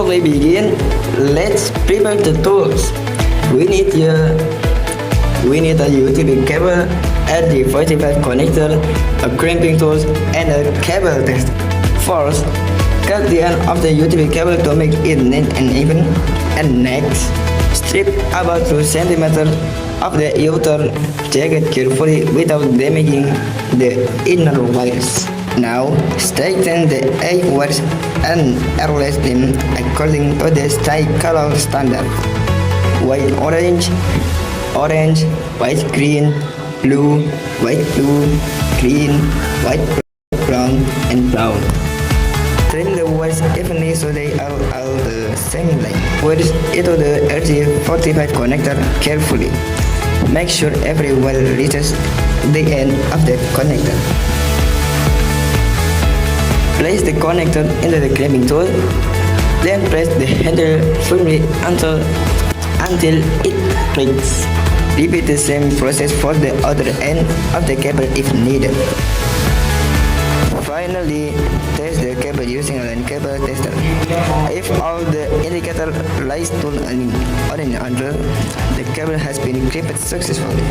we begin, let's prepare the tools. We need a UTP cable, RJ45 connector, a crimping tool, and a cable tester. First, cut the end of the UTP cable to make it neat and even. And next, strip about 2 cm of the outer jacket carefully without damaging the inner wires. Now, straighten the 8 wires and arrange them according to the style color standard: white orange, orange, white green, blue, green, white brown, and brown. Trim the wires evenly so they are all the same length. Wires into the RJ45 connector carefully. Make sure every wire reaches the end of the connector. Place the connector into the crimping tool, then press the handle firmly until it clicks. Repeat the same process for the other end of the cable if needed. Finally, test the cable using a Lan cable tester. If all the indicator lights turn on orange, the cable has been crimped successfully.